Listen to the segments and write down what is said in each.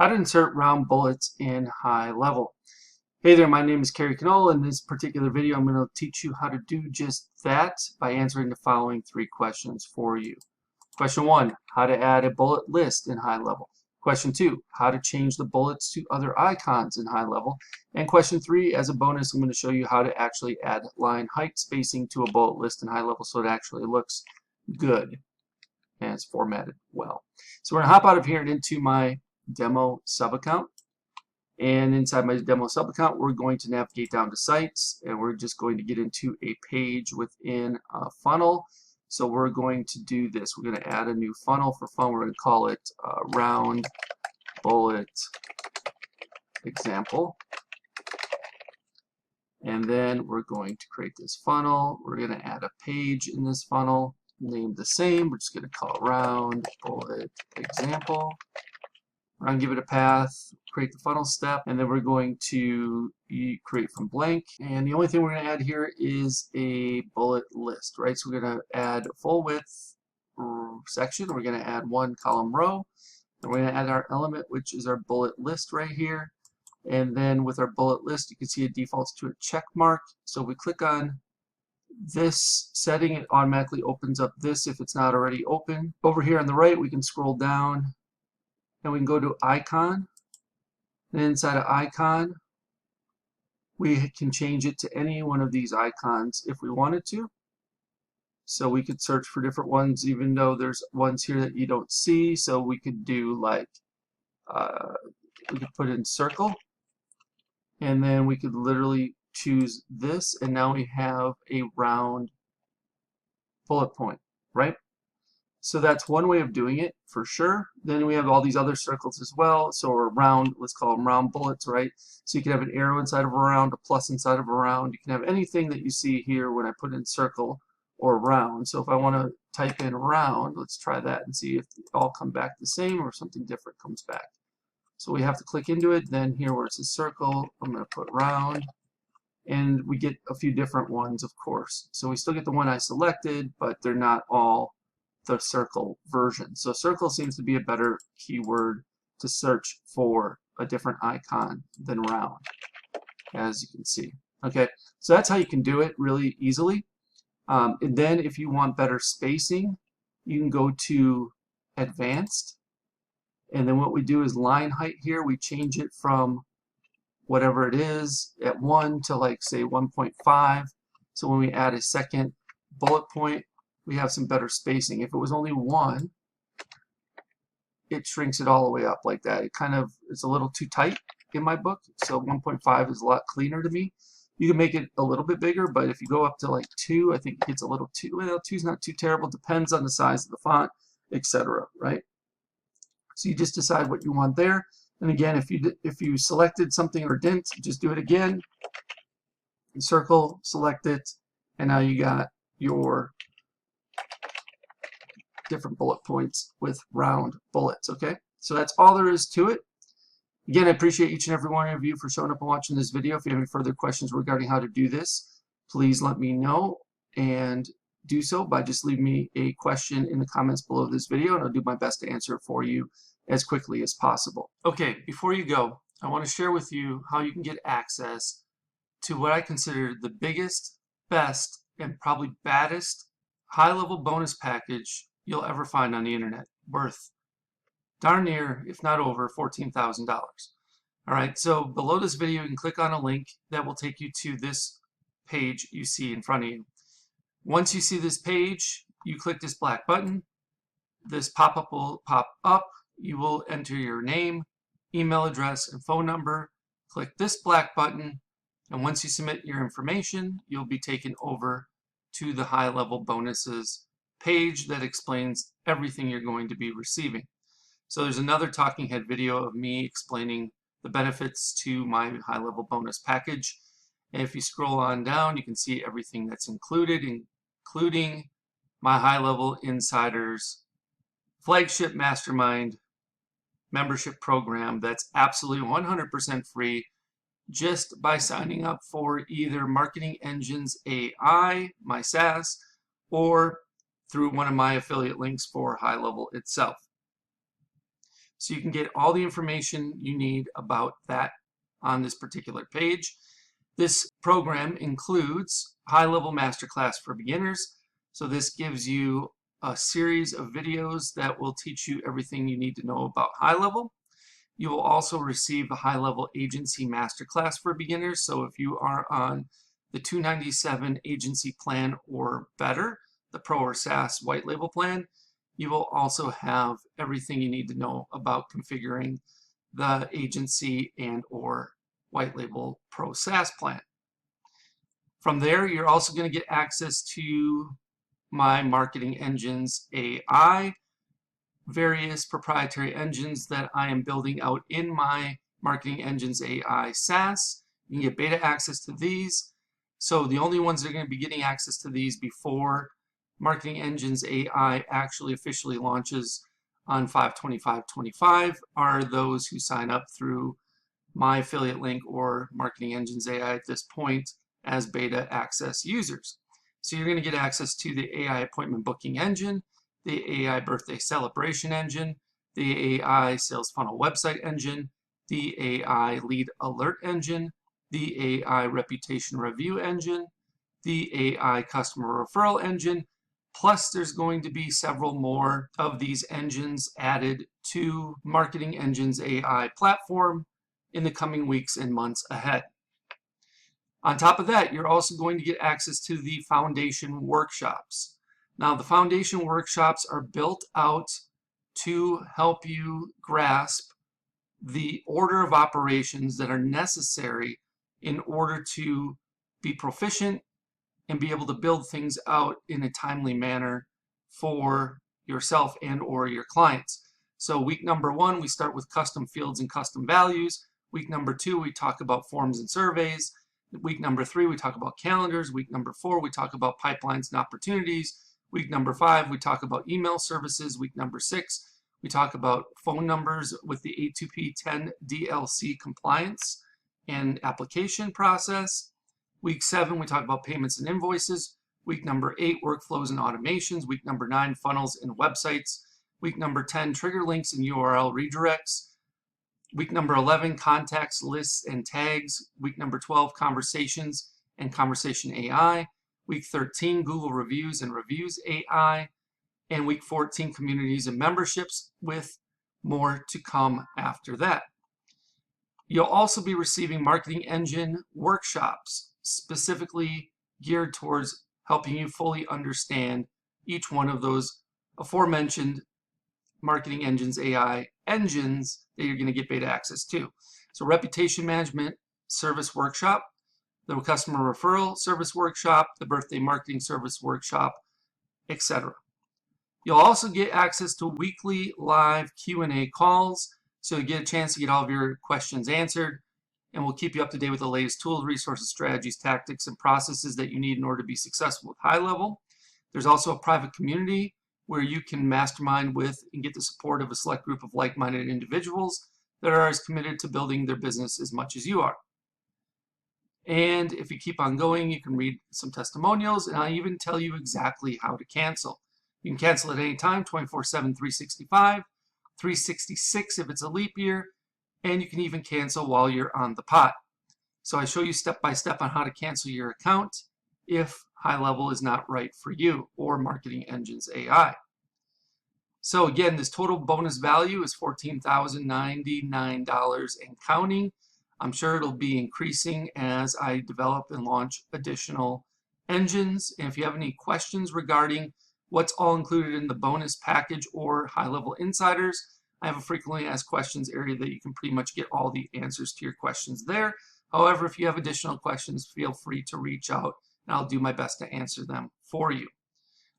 How to insert round bullets in HighLevel. Hey there, my name is Kerry. In this particular video, I'm going to teach you how to do just that by answering the following three questions for you. Question 1, how to add a bullet list in HighLevel. Question 2, how to change the bullets to other icons in HighLevel. And question 3, as a bonus, I'm going to show you how to actually add line height spacing to a bullet list in HighLevel so it actually looks good and it's formatted well. So we're going to hop out of here and into my demo sub account, and inside my demo sub account we're going to navigate down to sites, and we're just going to get into a page within a funnel. So we're going to do this. We're going to add a new funnel for fun. We're going to call it round bullet example, and then we're going to create this funnel. We're going to add a page in this funnel named the same. We're just going to call it round bullet example. We're going to give it a path, create the funnel step, and then we're going to create from blank. And the only thing we're going to add here is a bullet list, right? So we're going to add a full width section. We're going to add one column row. And we're going to add our element, which is our bullet list right here. And then with our bullet list, you can see it defaults to a check mark. So if we click on this setting, it automatically opens up this if it's not already open. Over here on the right, we can scroll down and we can go to icon, and inside of icon we can change it to any one of these icons if we wanted to. So we could search for different ones, even though there's ones here that you don't see. So we could do like we could put in circle, and then we could literally choose this, and now we have a round bullet point, right? So that's one way of doing it for sure. Then we have all these other circles as well. So a round, let's call them round bullets, right? So you can have an arrow inside of a round, a plus inside of a round. You can have anything that you see here when I put in circle or round. So if I want to type in round, let's try that and see if they all come back the same or something different comes back. So we have to click into it. Then here where it says circle, I'm going to put round. And we get a few different ones, of course. So we still get the one I selected, but they're not all the circle version. So circle seems to be a better keyword to search for a different icon than round, as you can see. Okay, so that's how you can do it really easily. And then if you want better spacing, you can go to advanced, and then what we do is line height here, we change it from whatever it is at 1 to like say 1.5. So when we add a second bullet point, we have some better spacing. If it was only 1, it shrinks it all the way up like that. It kind of is a little too tight in my book, so 1.5 is a lot cleaner to me. You can make it a little bit bigger, but if you go up to like 2, I think it gets a little too, well, 2 is not too terrible, depends on the size of the font, etc., right? So you just decide what you want there. And again, if you selected something or didn't, just do it again. Circle, select it, and now you got your different bullet points with round bullets. Okay, so that's all there is to it. Again, I appreciate each and every one of you for showing up and watching this video. If you have any further questions regarding how to do this, please let me know, and do so by just leaving me a question in the comments below this video, and I'll do my best to answer it for you as quickly as possible. Okay, before you go, I want to share with you how you can get access to what I consider the biggest, best, and probably baddest HighLevel bonus package you'll ever find on the internet, worth darn near, if not over, $14,000. All right, so below this video you can click on a link that will take you to this page you see in front of you. Once you see this page, you click this black button. This pop-up will pop up. You will enter your name, email address, and phone number. Click this black button, and once you submit your information, you'll be taken over to the HighLevel bonuses page that explains everything you're going to be receiving. So there's another talking head video of me explaining the benefits to my HighLevel bonus package. And if you scroll on down, you can see everything that's included, including my HighLevel Insiders flagship mastermind membership program that's absolutely 100% free just by signing up for either Marketing Engines A.I, my SaaS, or through one of my affiliate links for HighLevel itself. So you can get all the information you need about that on this particular page. This program includes HighLevel Masterclass for Beginners. So this gives you a series of videos that will teach you everything you need to know about HighLevel. You will also receive the HighLevel Agency Masterclass for Beginners. So if you are on the $297 agency plan or better, the Pro or SaaS white label plan, you will also have everything you need to know about configuring the agency and or white label Pro SaaS plan. From there, you're also going to get access to my Marketing Engines AI, various proprietary engines that I am building out in my Marketing Engines AI SaaS. You can get beta access to these. So the only ones that are going to be getting access to these before Marketing Engines AI actually officially launches on 5/25/25 are those who sign up through my affiliate link or Marketing Engines AI at this point as beta access users. So you're going to get access to the AI appointment booking engine, the AI birthday celebration engine, the AI sales funnel website engine, the AI lead alert engine, the AI reputation review engine, the AI customer referral engine, plus there's going to be several more of these engines added to Marketing Engines AI platform in the coming weeks and months ahead. On top of that, you're also going to get access to the foundation workshops. Now, the foundation workshops are built out to help you grasp the order of operations that are necessary in order to be proficient and be able to build things out in a timely manner for yourself and or your clients. So week number 1, we start with custom fields and custom values. Week number 2, we talk about forms and surveys. Week number 3, we talk about calendars. Week number 4, we talk about pipelines and opportunities. Week number 5, we talk about email services. Week number 6, we talk about phone numbers with the A2P 10 DLC compliance and application process. Week 7, we talk about payments and invoices. Week number 8, workflows and automations. Week number 9, funnels and websites. Week number 10, trigger links and URL redirects. Week number 11, contacts, lists, and tags. Week number 12, conversations and conversation AI. Week 13, Google reviews and reviews AI. And week 14, communities and memberships, with more to come after that. You'll also be receiving Marketing Engine workshops specifically geared towards helping you fully understand each one of those aforementioned Marketing Engines AI engines that you're going to get beta access to. So reputation management service workshop, the customer referral service workshop, the birthday marketing service workshop, etc. You'll also get access to weekly live Q&A calls, so you get a chance to get all of your questions answered, and we'll keep you up to date with the latest tools, resources, strategies, tactics, and processes that you need in order to be successful with HighLevel. There's also a private community where you can mastermind with and get the support of a select group of like-minded individuals that are as committed to building their business as much as you are. And if you keep on going, you can read some testimonials, and I'll even tell you exactly how to cancel. You can cancel at any time, 24/7, 365, 366 if it's a leap year, and you can even cancel while you're on the pot. So I show you step by step on how to cancel your account if HighLevel is not right for you, or Marketing Engines AI. So again, this total bonus value is $14,099 and counting. I'm sure it'll be increasing as I develop and launch additional engines. And if you have any questions regarding what's all included in the bonus package or HighLevel Insiders, I have a frequently asked questions area that you can pretty much get all the answers to your questions there. However, if you have additional questions, feel free to reach out and I'll do my best to answer them for you.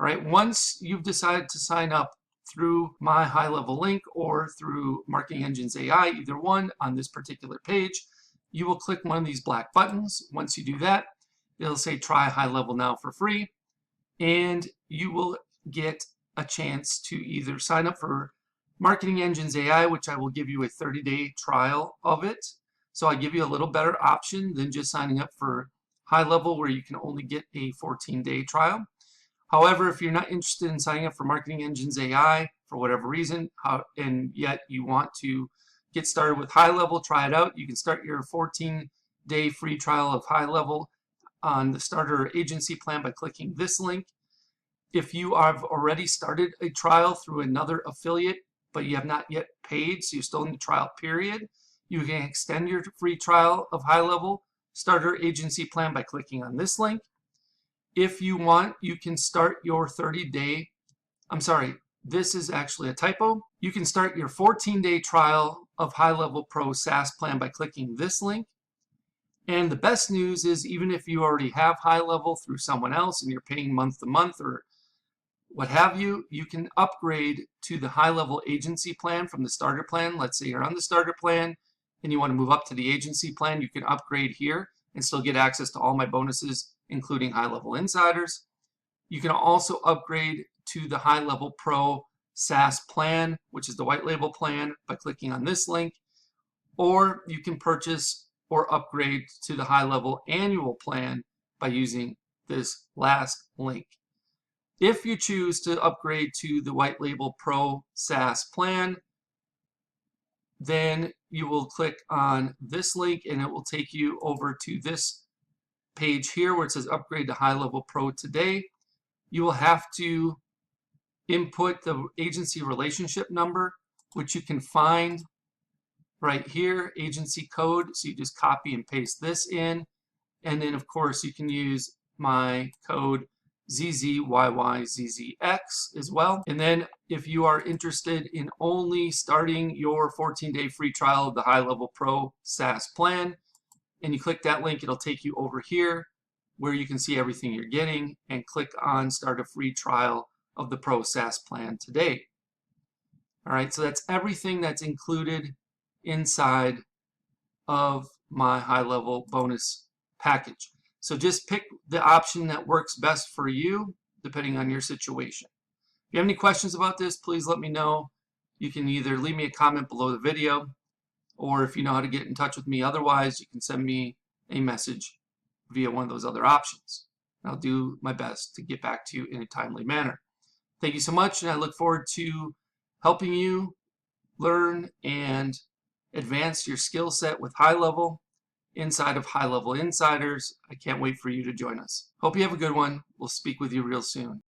All right, once you've decided to sign up through my HighLevel link or through Marketing Engines AI, either one on this particular page, you will click one of these black buttons. Once you do that, it'll say try HighLevel now for free, and you will get a chance to either sign up for Marketing Engines AI, which I will give you a 30-day trial of it. So I give you a little better option than just signing up for HighLevel, where you can only get a 14-day trial. However, if you're not interested in signing up for Marketing Engines AI, for whatever reason, and yet you want to get started with HighLevel, try it out, you can start your 14-day free trial of HighLevel on the starter agency plan by clicking this link. If you have already started a trial through another affiliate, but you have not yet paid, so you're still in the trial period, you can extend your free trial of HighLevel starter agency plan by clicking on this link. If you want, you can start your 30-day, I'm sorry, this is actually a typo. You can start your 14-day trial of HighLevel Pro SaaS plan by clicking this link. And the best news is, even if you already have HighLevel through someone else and you're paying month to month or what have you, you can upgrade to the HighLevel agency plan from the starter plan. Let's say you're on the starter plan and you want to move up to the agency plan, you can upgrade here and still get access to all my bonuses, including HighLevel Insiders. You can also upgrade to the HighLevel Pro SaaS plan, which is the white label plan, by clicking on this link. Or you can purchase or upgrade to the HighLevel annual plan by using this last link. If you choose to upgrade to the white label Pro SaaS plan, then you will click on this link and it will take you over to this page here where it says upgrade to HighLevel Pro today. You will have to input the agency relationship number, which you can find right here, agency code. So you just copy and paste this in. And then of course you can use my code ZZYYZZX as well. And then if you are interested in only starting your 14-day free trial of the HighLevel Pro SaaS plan, and you click that link, it'll take you over here where you can see everything you're getting, and click on start a free trial of the Pro SaaS plan today. All right, so that's everything that's included inside of my HighLevel bonus package. So just pick the option that works best for you, depending on your situation. If you have any questions about this, please let me know. You can either leave me a comment below the video, or if you know how to get in touch with me otherwise, you can send me a message via one of those other options. I'll do my best to get back to you in a timely manner. Thank you so much, and I look forward to helping you learn and advance your skill set with HighLevel inside of HighLevel Insiders. I can't wait for you to join us. Hope you have a good one. We'll speak with you real soon.